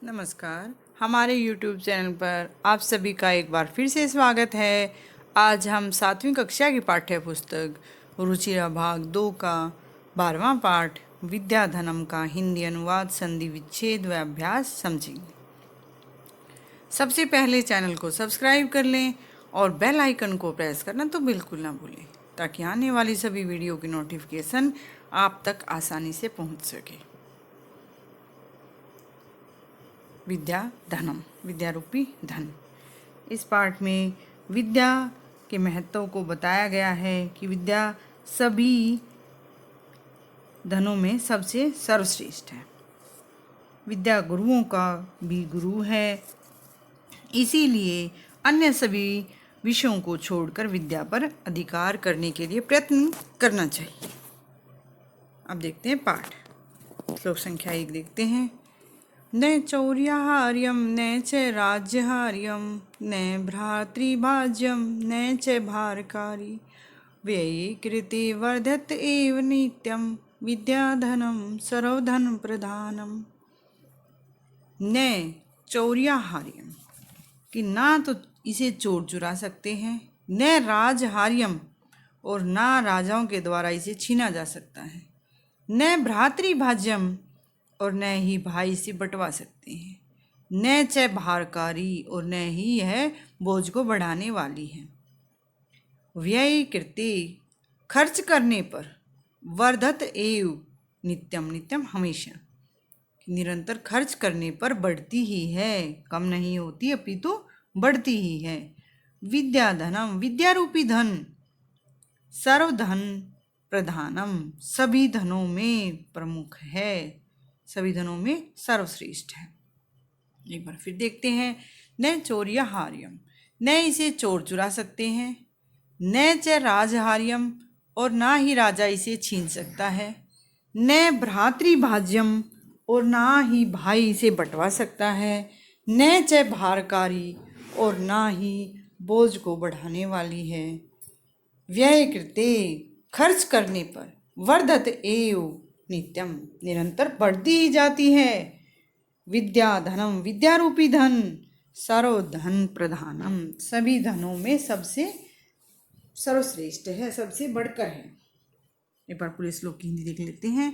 नमस्कार। हमारे YouTube channel पर आप सभी का एक बार फिर से स्वागत है। आज हम 7वीं कक्षा की पाठ्य पुस्तक रुचिरा भाग 2 का 12वां पाठ विद्याधनम का हिंदी अनुवाद संधि विच्छेद व अभ्यास समझेंगे। सबसे पहले चैनल को सब्सक्राइब कर लें और बेल आइकन को प्रेस करना तो बिल्कुल ना भूलें, ताकि आने वाली सभी वीडियो की नोटिफिकेशन आप तक आसानी से पहुंच सके। विद्या धनम, विद्या रूपी धन। इस पाठ में विद्या के महत्व को बताया गया है कि विद्या सभी धनों में सबसे सर्वश्रेष्ठ है। विद्या गुरुओं का भी गुरु है, इसीलिए अन्य सभी विषयों को छोड़कर विद्या पर अधिकार करने के लिए प्रयत्न करना चाहिए। अब देखते हैं पाठ। श्लोक संख्या 1 देखते हैं। न चौर्याहार्यं न च राज्यहार्यं न भ्रातृभाज्यं न च भारकारी व्यये कृते वर्धत एव नित्यं विद्याधनं सर्वधन प्रधानम। न चौर्याहार्यं, कि ना तो इसे चोर चुरा सकते हैं, न राजहार्यम, और ना राजाओं के द्वारा इसे छीना जा सकता है, न भ्रातृभाज्यम, और न ही भाई से बंटवा सकते हैं, न च भारकारी, और न ही यह बोझ को बढ़ाने वाली है। व्यय कृते, खर्च करने पर, वर्धत एव, नित्यम, नित्यम हमेशा, निरंतर खर्च करने पर बढ़ती ही है, कम नहीं होती अपितु बढ़ती ही है। विद्या धनम, विद्या रूपी धन, सर्वधन प्रधानम, सभी धनों में प्रमुख है, सभी धनों में सर्वश्रेष्ठ है। एक बार फिर देखते हैं। न चौर्याहार्यम, न इसे चोर चुरा सकते हैं, न च राजहार्यम, और ना ही राजा इसे छीन सकता है, न भ्रातृभाज्यम, और ना ही भाई इसे बंटवा सकता है, न च भारकारी, और ना ही बोझ को बढ़ाने वाली है। व्यय कृते, खर्च करने पर, वर्धत एव, नित्यम, निरंतर बढ़ती ही जाती है। विद्या धनम, विद्या रूपी धन, सर्वधन प्रधानम, सभी धनों में सबसे सर्वश्रेष्ठ है, सबसे बढ़कर है। एक बार पूरे श्लोक की हिंदी देख लेते हैं।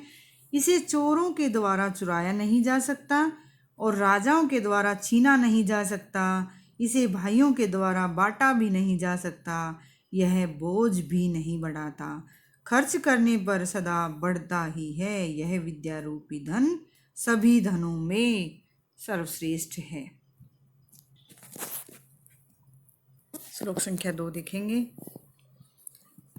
इसे चोरों के द्वारा चुराया नहीं जा सकता और राजाओं के द्वारा छीना नहीं जा सकता, इसे भाइयों के द्वारा बांटा भी नहीं जा सकता, यह बोझ भी नहीं बढ़ाता, खर्च करने पर सदा बढ़ता ही है। यह विद्या रूपी धन सभी धनों में सर्वश्रेष्ठ है। श्लोक संख्या 2 देखेंगे।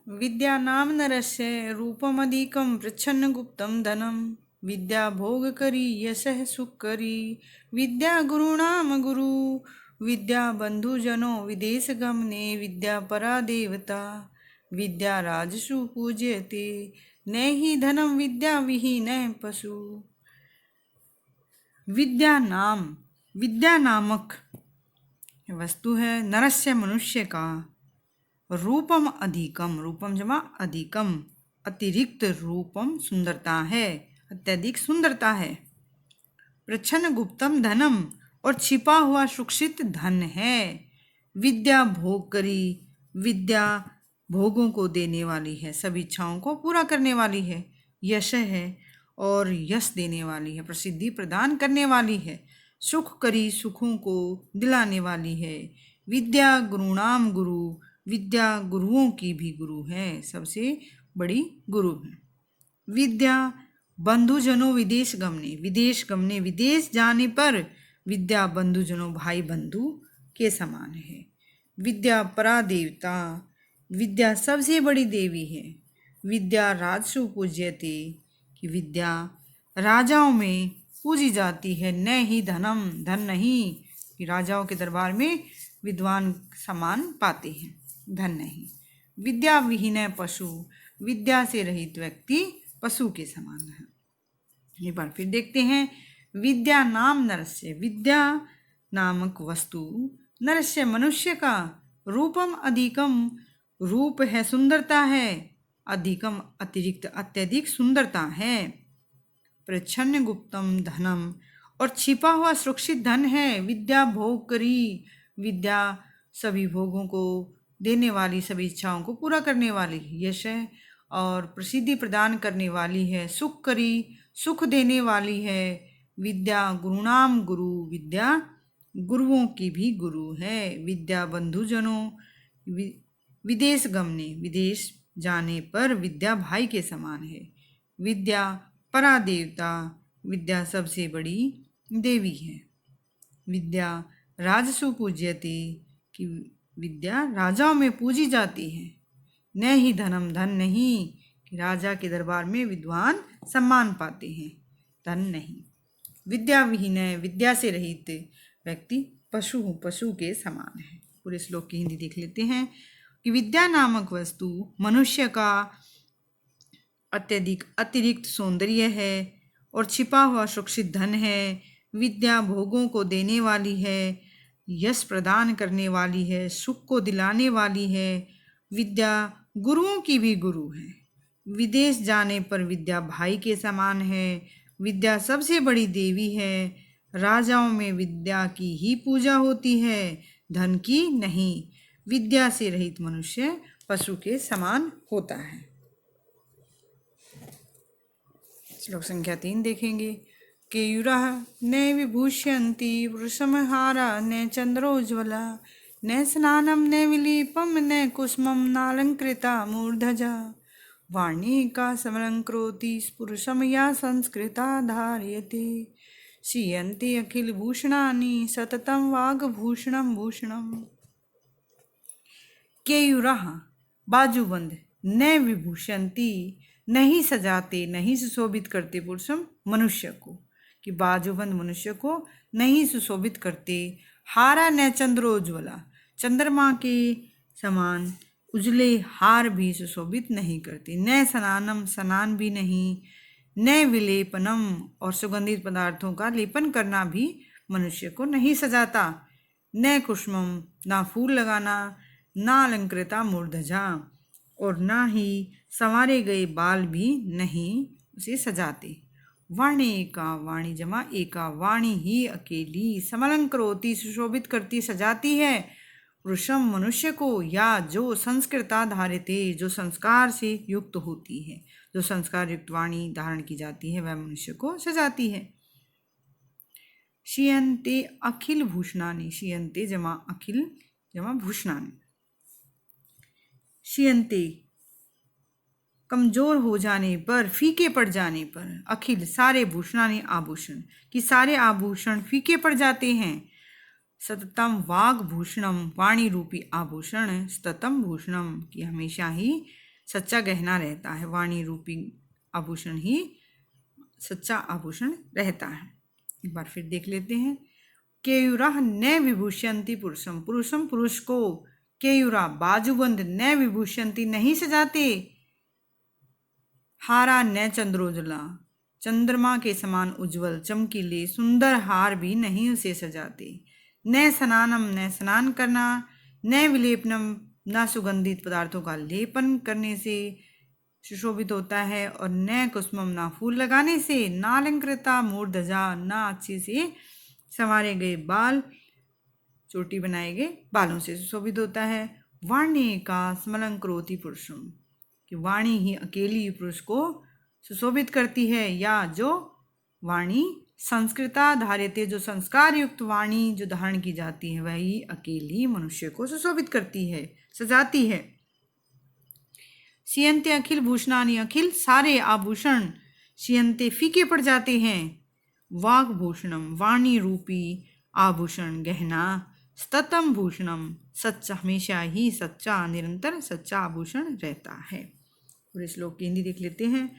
विद्या नाम नरस्य रूपमधिकं प्रच्छन्न गुप्तं धनम, विद्या भोग करी यशः सुख करी, विद्या गुरुणाम गुरु, विद्या बंधुजनो विदेश गमने, विद्या परा देवता, विद्या राजसु पूज्यते, न ही धनम विद्या विहीन पशु। विद्या नाम, विद्या नामक वस्तु है, नरस्य मनुष्य का, रूपम अधिकम, रूपम जमा अधिकम, अतिरिक्त, रूपम सुंदरता है, अत्यधिक सुंदरता है, प्रच्छन्न गुप्तम धनम, और छिपा हुआ सुरक्षित धन है। विद्या भोग करी, विद्या भोगों को देने वाली है, सभी इच्छाओं को पूरा करने वाली है। यश है, और यश देने वाली है, प्रसिद्धि प्रदान करने वाली है। सुख करी, सुखों को दिलाने वाली है। विद्या गुरुणाम गुरु, विद्या गुरुओं की भी गुरु है, सबसे बड़ी गुरु है। विद्या बंधुजनों विदेश गमने, विदेश गमने, विदेश जाने पर विद्या बंधुजनों भाई बंधु के समान है। विद्या परा देवता, विद्या सबसे बड़ी देवी है। विद्या राजसु पूज्यते, कि विद्या राजाओं में पूजी जाती है, न ही धनम, धन नहीं, कि राजाओं के दरबार में विद्वान सम्मान पाते हैं, धन नहीं। विद्या विहीन पशु, विद्या से रहित व्यक्ति पशु के समान है। एक बार फिर देखते हैं। विद्या नाम नरस्य, विद्या नामक वस्तु, नरस्य मनुष्य का, रूपम अधिकम, रूप है, सुंदरता है, अधिकम अतिरिक्त, अत्यधिक सुंदरता है, प्रच्छन्न गुप्तम धनम, और छिपा हुआ सुरक्षित धन है। विद्या भोग करी, विद्या सभी भोगों को देने वाली, सभी इच्छाओं को पूरा करने वाली यश है और प्रसिद्धि प्रदान करने वाली है। सुख करी, सुख देने वाली है। विद्या गुरुणाम गुरु, विद्या गुरुओं की भी गुरु है। विद्या बंधुजनों, विदेश गमने, विदेश जाने पर विद्या भाई के समान है। विद्या परा देवता, विद्या सबसे बड़ी देवी है। विद्या राजसु पूज्यते, कि विद्या राजाओं में पूजी जाती है। न ही धनम, धन नहीं कि राजा के दरबार में विद्वान सम्मान पाते हैं, धन नहीं। विद्या विहीन, विद्या से रहित व्यक्ति पशु पशु के समान है। पूरे श्लोक की हिंदी देख लेते हैं कि विद्या नामक वस्तु मनुष्य का अतिरिक्त सौंदर्य है और छिपा हुआ सुरक्षित धन है। विद्या भोगों को देने वाली है, यश प्रदान करने वाली है, सुख को दिलाने वाली है। विद्या गुरुओं की भी गुरु है। विदेश जाने पर विद्या भाई के समान है। विद्या सबसे बड़ी देवी है। राजाओं में विद्या की ही पूजा होती है, धन की नहीं। विद्या से रहित मनुष्य पशु के समान होता है। श्लोक संख्या 3 देखेंगे। केयुरः न विभूषयन्ति पुरुषमहारा न चंद्रोज्ज्वला न स्नानं न विलीपं न कुसुमं नालंकृता मूर्धजा वाणी का समलंकृति पुरुषम या संस्कृता धार्यते क्षीयन्ते अखिल भूषणानि सततं वाग्भूषणं भूषणम्। केयुरः बाजूबंद, न विभूषयन्ति नहीं सजाते, नहीं सुशोभित करते पुरुषम मनुष्य को, कि बाजूबंद मनुष्य को नहीं सुशोभित करते। हारा न चंद्रोज्ज्वला, चंद्रमा के समान उजले हार भी सुशोभित नहीं करते। न स्नानम, स्नान भी नहीं। न विलेपनम, और सुगंधित पदार्थों का लेपन करना भी मनुष्य को नहीं सजाता। न कुसुमम, ना फूल लगाना। ना अलंकृता मूर्धजा, और ना ही संवारे गए बाल भी नहीं उसे सजाते। वाणी एका, वाणी जमा एका, वाणी ही अकेली समलंकरोति सुशोभित करती, सजाती है। पुरुषम मनुष्य को, या जो संस्कृता धारिते, जो संस्कार से युक्त होती है, जो संस्कार युक्त वाणी धारण की जाती है, वह मनुष्य को सजाती है। क्षीयन्ते अखिल भूषणानि, क्षीयन्ते जमा अखिल जमा भूषणानि। क्षीयन्ते कमजोर हो जाने पर, फीके पड़ जाने पर, अखिल सारे भूषणानि आभूषण, कि सारे आभूषण फीके पड़ जाते हैं। सततम वाग भूषणम, वाणी रूपी आभूषण, सततम भूषणम, कि हमेशा ही सच्चा गहना रहता है। वाणी रूपी आभूषण ही सच्चा आभूषण रहता है। एक बार फिर देख लेते हैं। केयुरः न विभूषयन्ति पुरुषम, पुरुषम पुरुष को, केयुरा बाजूबंद, न विभूषयन्ति नहीं सजाते। हारा न चंद्रोज्ज्वला, चंद्रमा के समान उज्जवल चमकीले सुंदर हार भी नहीं उसे सजाते। न स्नानम, न स्नान करना। न विलेपनम, न सुगंधित पदार्थों का लेपन करने से सुशोभित होता है। और न कुसुमम, ना फूल लगाने से। नालंकृता मूर्धजा, ना अच्छे से संवारे गए बाल, चोटी बनाए गए बालों से सुशोभित होता है। वाणी का स्मलंकरोति पुरुषम, कि वाणी ही अकेली पुरुष को सुशोभित करती है, या जो वाणी संस्कृता धार्यते, जो संस्कार युक्त वाणी जो धारण की जाती है, वही अकेली मनुष्य को सुशोभित करती है, सजाती है। क्षीयन्ते अखिल भूषणानि, अखिल सारे आभूषण, क्षीयन्ते फीके पड़ जाते हैं। वाग भूषणम, वाणी रूपी आभूषण गहना। सततम भूषणम, सच्चा हमेशा ही सच्चा, निरंतर सच्चा आभूषण रहता है। पूरे श्लोक की हिंदी देख लेते हैं।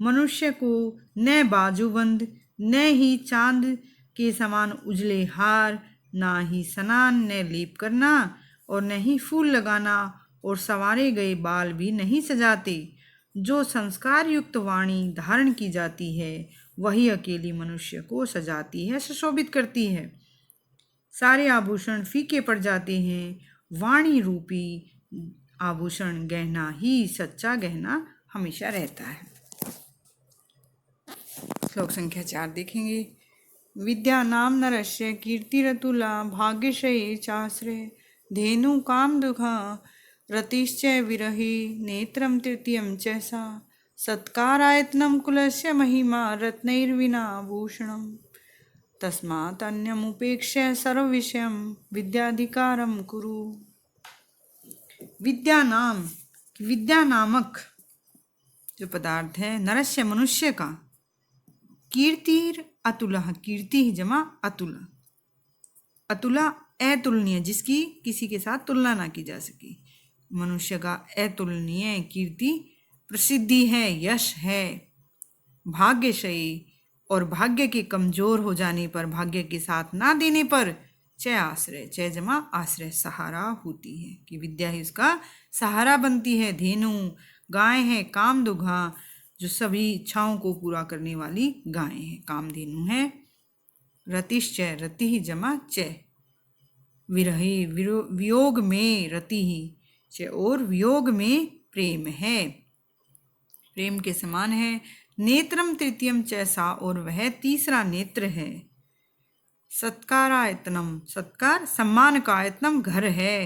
मनुष्य को न बाजूबंद, न ही चांद के समान उजले हार, ना ही स्नान, न लेप करना, और न ही फूल लगाना, और संवारे गए बाल भी नहीं सजाते। जो संस्कार युक्त वाणी धारण की जाती है, वही अकेली मनुष्य को सजाती है, सुशोभित करती है। सारे आभूषण फीके पड़ जाते हैं। वाणी रूपी आभूषण गहना ही सच्चा गहना हमेशा रहता है। श्लोक संख्या 4 देखेंगे। विद्या नाम नरस्य कीर्तिरतुला भाग्यशयी चाश्रय धेनु काम दुखा रतिश्च विरहि नेत्रम तृतीयं च सा सत्कारायत्नं कुलस्य महिमा रत्नैर्विना भूषणम् तस्मात् अन्यमुपेक्ष्य सर्वविषयं विद्याधिकारं कुरु। विद्या नामक जो पदार्थ है नरस्य मनुष्य का, कीर्तिर अतुला, कीर्ति जमा अतुला, अतुला अतुलनीय, जिसकी किसी के साथ तुलना ना की जा सके। मनुष्य का अतुलनीय कीर्ति, प्रसिद्धि है, यश है। भाग्यशयी, और भाग्य के कमजोर हो जाने पर, भाग्य के साथ ना देने पर, च आश्रय, च जमा आश्रय, सहारा होती है, कि विद्या ही उसका सहारा बनती है। धेनु गाय है, कामदुघा जो सभी इच्छाओं को पूरा करने वाली गाय है, कामधेनु है। रतिश्च, रति ही जमा च, विरही वियोग में, रति ही च, और वियोग में प्रेम है, प्रेम के समान है। नेत्रम तृतीयम चैसा, और वह तीसरा नेत्र है। सत्कारायतनम, सत्कार सम्मान का, आयतनम घर है।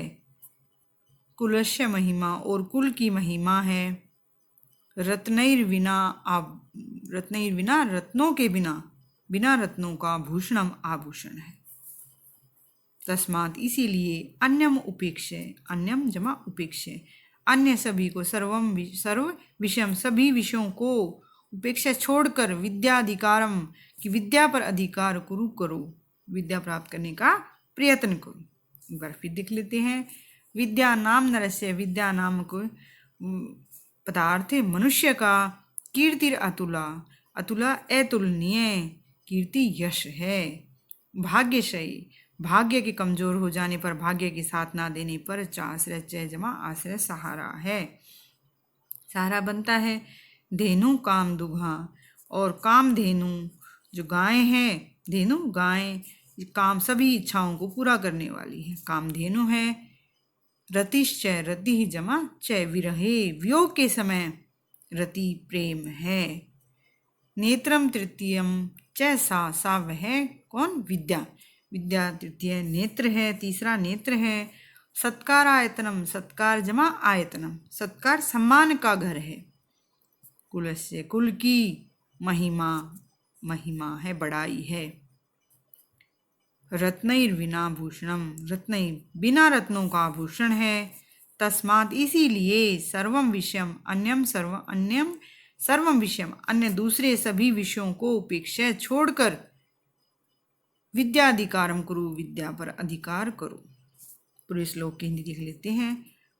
कुलस्य महिमा, और कुल की महिमा है। रत्नैर्विना, रत्नैर्विना, रत्नों के बिना, बिना रत्नों का, भूषणम आभूषण है। तस्मात् इसीलिए अन्यम उपेक्ष्य, अन्यम जमा उपेक्ष्य, अन्य सभी को, सर्व विषयम सभी विषयों को, उपेक्षा छोड़कर, विद्याधिकारम कि विद्या पर अधिकार करो, विद्या प्राप्त करने का प्रयत्न करो। एक बार फिर देख लेते हैं। विद्या नाम नरस्य, विद्या नाम को पदार्थ मनुष्य का, कीर्तिर अतुला, अतुला अतुलनीय, कीर्ति यश है। भाग्यशयी, भाग्य के कमजोर हो जाने पर, भाग्य के साथ ना देने पर, आश्रय, च जमा आश्रय, सहारा है, सहारा बनता है। धेनु काम दुघा, और काम धेनु जो गाय है, धेनु गाय, काम सभी इच्छाओं को पूरा करने वाली है, कामधेनु है। रतिश्च, रति ही जमा च, विरहे वियोग के समय, रति प्रेम है। नेत्रम तृतीयम च सा, सा वह कौन, विद्या, विद्या तृतीय नेत्र है, तीसरा नेत्र है। सत्कार आयतनम, सत्कार जमा आयतनम, सत्कार सम्मान का घर है। कुलस्य, कुल की महिमा, महिमा है, बड़ाई है। रत्नैर्विना भूषणम, रत्नै बिना रत्नों का आभूषण है। तस्मात् इसीलिए, सर्वम विषयम, अन्यम सर्वम विषयम, अन्य दूसरे सभी विषयों को उपेक्षा छोड़कर, विद्याधिकारम करो, विद्या पर अधिकार करो। पूरे श्लोक की हिंदी देख लेते हैं।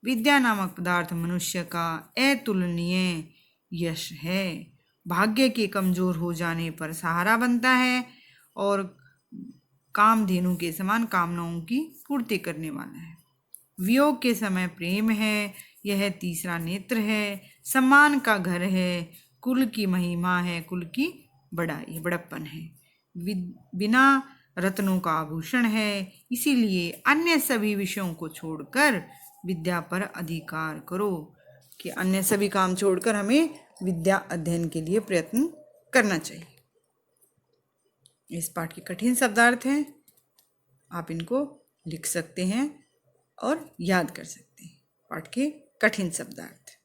विद्या नामक पदार्थ मनुष्य का अतुलनीय यश है, भाग्य के कमजोर हो जाने पर सहारा बनता है, और कामधेनु के समान कामनाओं की पूर्ति करने वाला है। वियोग के समय प्रेम है, यह तीसरा नेत्र है। सम्मान का घर है, कुल की महिमा है, कुल की बड़ाई, बड़प्पन है। बिना रत्नों का आभूषण है, इसीलिए अन्य सभी विषयों को छोड़कर विद्या पर अधिकार करो, कि अन्य सभी काम छोड़कर हमें विद्या अध्ययन के लिए प्रयत्न करना चाहिए। इस पाठ के कठिन शब्दार्थ हैं, आप इनको लिख सकते हैं और याद कर सकते हैं। पाठ के कठिन शब्दार्थ।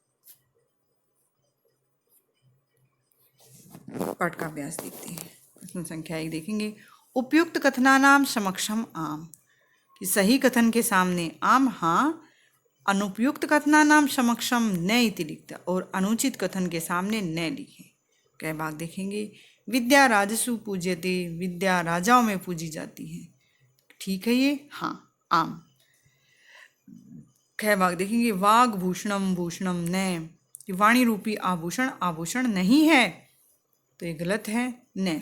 पाठ का अभ्यास देखते हैं। प्रश्न संख्या 1 देखेंगे। उपयुक्त कथनानाम समक्षम आम, कि सही कथन के सामने आम हाँ, अनुपयुक्त कथनानाम समक्षम न इति लिखता, और अनुचित कथन के सामने न लिखें। कई भाग देखेंगे। विद्या राजसु पूज्यते, विद्या राजाओं में पूजी जाती है, ठीक है ये, हाँ आम। कई भाग देखेंगे। वाग भूषणम भूषणम न, कि वाणी रूपी आभूषण आभूषण नहीं है, तो ये गलत है, न।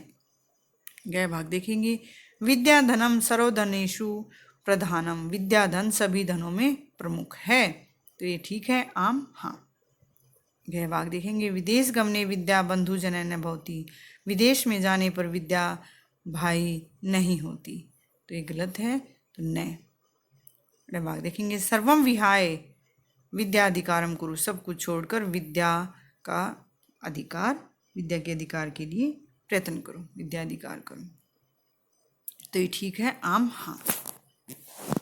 गए भाग देखेंगे। विद्या धनम सर्वधनेषु प्रधानम, विद्या धन सभी धनों में प्रमुख है, तो ये ठीक है, आम हाँ। गए भाग देखेंगे। विदेश गमने विद्या बंधु जनन भवति, विदेश में जाने पर विद्या भाई नहीं होती, तो ये गलत है, तो न। गए भाग देखेंगे। सर्वम विहाय विद्याधिकारम कुरु, सब कुछ छोड़कर विद्या का अधिकार, विद्या के अधिकार के लिए प्रयत्न करो, विद्याधिकार करो। तो ये ठीक है आम हाँ।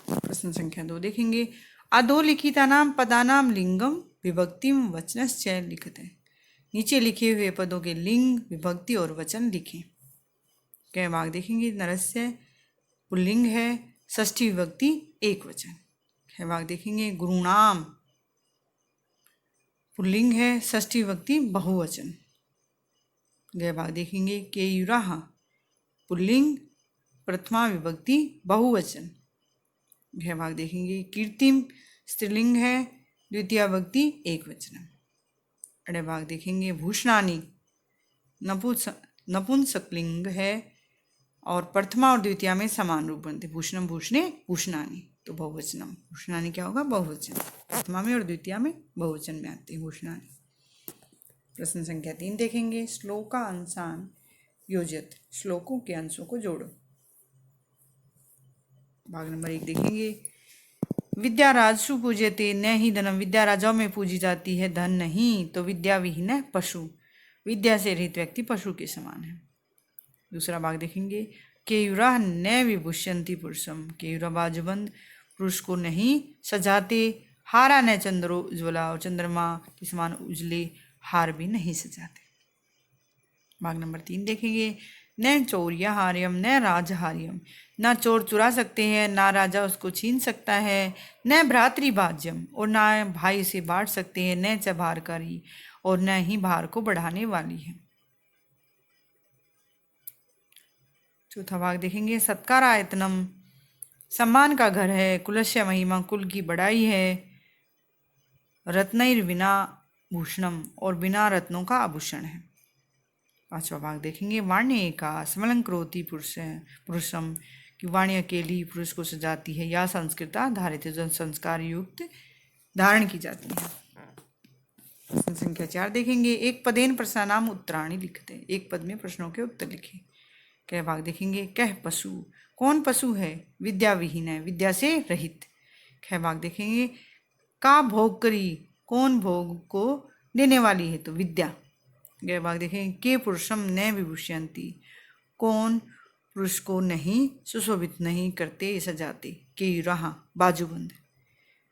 प्रश्न संख्या 2 देखेंगे। अधोलिखितानां पदानां लिंगम विभक्तिम वचनश्च लिखते। नीचे लिखे हुए पदों के लिंग, विभक्ति और वचन लिखें। क्या भाग देखेंगे। नरस्य पुल्लिंग है, षष्ठी विभक्ति एक वचन। क्या भाग देखेंगे। गुरुणाम पुल्लिंग है, षष्ठी विभक्ति बहुवचन। गए भाग देखेंगे। केयुराह पुल्लिंग, प्रथमा विभक्ति बहुवचन। गए भाग देखेंगे। कीर्तिम स्त्रीलिंग है, द्वितीय विभक्ति एक वचन। अड़े भाग देखेंगे। भूषणानी नपुंसकलिंग है और प्रथमा और द्वितीय में समान रूप बनते। भूषणम भूषणे भूषणानी, तो बहुवचनम। भूषणानी क्या होगा। बहुवचन। प्रथमा में और द्वितीय में बहुवचन में आते हैं भूषणानी। प्रश्न संख्या 3 देखेंगे। श्लोका अंशान योजत। श्लोकों के अंशों को जोड़ो। भाग नंबर 1 देखेंगे। विद्या राजसु पूज्यते न ही धनम। विद्या राजाओं में पूजी जाती है, धन नहीं। तो विद्या विहीन है पशु। विद्या से रहित व्यक्ति पशु के समान है। दूसरा भाग देखेंगे। केयुरा न विभूषयन्ति पुरुषम। केयुरा बाजूबंद पुरुष को नहीं सजाते। हारा न चंद्रो उज्ज्वला। और चंद्रमा के समान उजले हार भी नहीं सजाते। भाग नंबर 3 देखेंगे। न चौर्यहार्यम न राजहार्यम। न चोर चुरा सकते हैं, ना राजा उसको छीन सकता है। न भ्रातृभाज्यम, और ना भाई से बांट सकते हैं। न च भारकारी, और न ही भार को बढ़ाने वाली है। चौथा भाग देखेंगे। सत्कारायतनम सम्मान का घर है। कुलस्य महिमा कुल की बड़ाई है। रत्नैर बिना भूषणम, और बिना रत्नों का आभूषण है। पांचवा भाग देखेंगे। वाण्य का समलंकृति पुरुषम, कि वाणी अकेली पुरुष को सजाती है। या संस्कृता धारित, जो संस्कार युक्त धारण की जाती है। प्रश्न संख्या 4 देखेंगे। एक पदेन प्रश्नानाम उत्तराणि लिखते। एक पद में प्रश्नों के उत्तर लिखें। कह भाग देखेंगे। कह पशु, कौन पशु है। विद्या विहीन है, विद्या से रहित। कह भाग देखेंगे। का भोग करी, कौन भोग को देने वाली है। तो विद्या। गए भाग देखेंगे। के पुरुषम न विभूषयन्ति, कौन पुरुष को नहीं सुशोभित नहीं करते सजाते। के रहा बाजूबंद।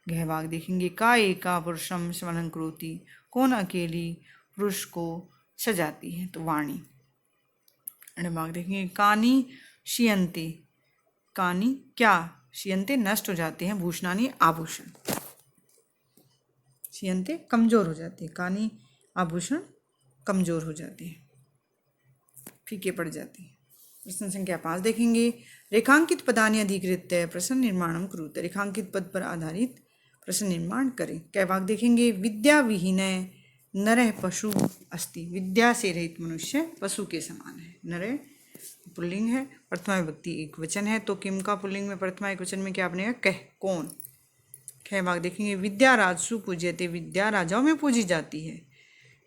गह भाग देखेंगे। का एका पुरुषम समलंकृति, कौन अकेली पुरुष को सजाती है। तो वाणी। अण्ड भाग देखेंगे। कानी शियन्ते, कानी क्या शियन्ते नष्ट हो जाते हैं। भूषणानी आभूषण। शियन्ते कमजोर हो जाते हैं, कानी आभूषण कमजोर हो जाते हैं, फीके पड़ जाते हैं। प्रश्न संख्या 5 देखेंगे। रेखांकित पदानि अधिकृत्य प्रश्न निर्माणम कुरुते। रेखांकित पद पर आधारित प्रश्न निर्माण करें। कै भाग देखेंगे। विद्या विहीन नरः पशु अस्ति। विद्या से रहित मनुष्य पशु के समान है। नरः पुल्लिंग है, प्रथमा विभक्ति एक वचन है। तो किम का पुल्लिंग में प्रथमा एक वचन में क्या बनेगा। कह, कौन। कै भाग देखेंगे। विद्या राजसु पूज्यते। विद्या राजाओं में पूजी जाती है।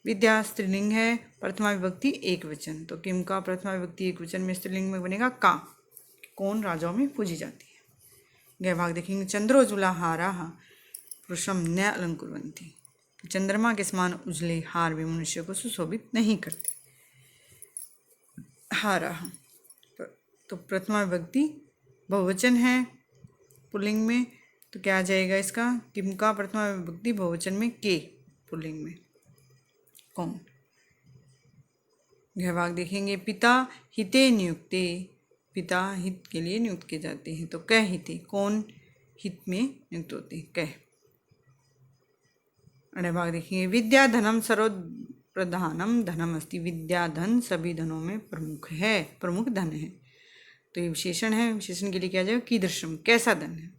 विद्या स्त्रीलिंग है, प्रथमा विभक्ति एक वचन। तो किम का प्रथमा विभक्ति एक वचन में स्त्रीलिंग में बनेगा का, कौन राजाओं में पूजी जाती है। गए भाग देखेंगे। चंद्रोज्ज्वला हारा पुरुषम न अलंकुर्वन्ति। चंद्रमा के समान उजले हार भी मनुष्य को सुशोभित नहीं करते। हारा तो प्रथमा विभक्ति बहुवचन है पुल्लिंग में। तो क्या आ जाएगा इसका। किम का प्रथमा विभक्ति बहुवचन में के, पुल्लिंग में कौन। भाग देखेंगे। पिता हिते नियुक्ते। पिता हित के लिए नियुक्त किए जाते हैं। तो कह हिते, कौन हित में नियुक्त होते हैं। कह। अण्ड भाग देखेंगे। विद्या धनम सर्व प्रधानम धनम अस्ति। विद्या धन सभी धनों में प्रमुख है, प्रमुख धन है। तो ये विशेषण है। विशेषण के लिए क्या जाएगा। कीदृशम, कैसा धन है।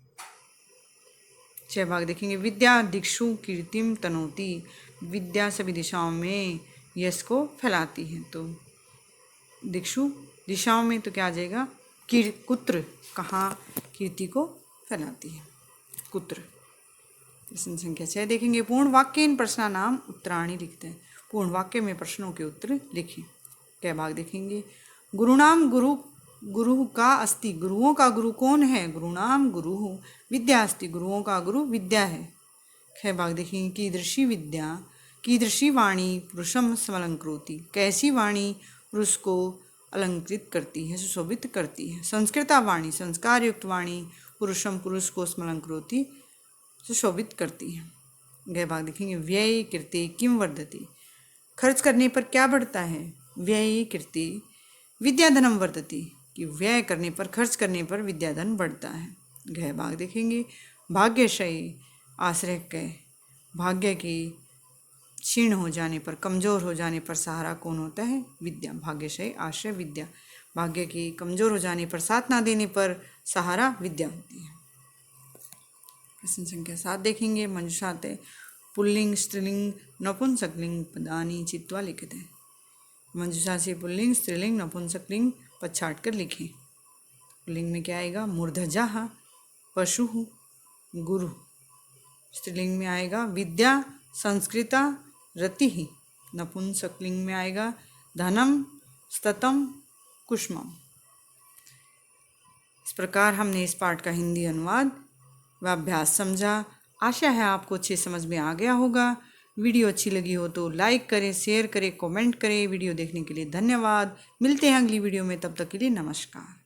6 भाग देखेंगे। विद्या दिक्षु कीर्तिम तनोति। विद्या सभी दिशाओं में यश को फैलाती है। तो दिक्षु दिशाओं में, तो क्या आ जाएगा। कुत्र, कहाँ कीर्ति को फैलाती है। कुत्र। प्रश्न संख्या 6 देखेंगे। पूर्ण वाक्य इन प्रश्नानाम उत्तराणि लिखते हैं। पूर्ण वाक्य में प्रश्नों के उत्तर लिखें। क्या भाग देखेंगे। गुरुनाम गुरु, गुरु का अस्ति। गुरुओं का गुरु कौन है। गुरुनाम गुरु विद्या अस्ति। गुरुओं का गुरु विद्या है। ख भाग देखेंगे। कीदृशी विद्या कीदृशी वाणी पुरुषम समलंकृति। कैसी वाणी पुरुष को अलंकृत करती है, सुशोभित करती है। संस्कृता वाणी, संस्कार युक्त वाणी पुरुषम, पुरुष को स्मलंकरोति, सुशोभित करती है। गए भाग देखेंगे। व्यय कीर्ति किम वर्धति, खर्च करने पर क्या बढ़ता है। व्यय कीर्ति विद्याधनम वर्धति, कि व्यय करने पर, खर्च करने पर विद्याधन बढ़ता है। गए भाग देखेंगे। भाग्यशयी आश्रय के, भाग्य की क्षीण हो जाने पर, कमज़ोर हो जाने पर सहारा कौन होता है। विद्या। भाग्यशयी आश्रय विद्या, भाग्य की कमज़ोर हो जाने पर, साथ ना देने पर सहारा विद्या होती है। प्रश्न संख्या 7 देखेंगे। मंजुषाते पुल्लिंग स्त्रीलिंग नपुंसकलिंग पदानी चित्वा लिखते हैं। मंजुषा से पुल्लिंग स्त्रीलिंग नपुंसकलिंग पद छाट कर लिखें। पुल्लिंग में क्या आएगा। मूर्धजा, पशु, गुरु। स्त्रीलिंग में आएगा विद्या, संस्कृता, रति। नपुंसकलिंग में आएगा धनम, स्ततम, कुष्मम। इस प्रकार हमने इस पाठ का हिंदी अनुवाद व अभ्यास समझा। आशा है आपको अच्छे समझ में आ गया होगा। वीडियो अच्छी लगी हो तो लाइक करें, शेयर करें, कमेंट करें। वीडियो देखने के लिए धन्यवाद। मिलते हैं अगली वीडियो में, तब तक के लिए नमस्कार।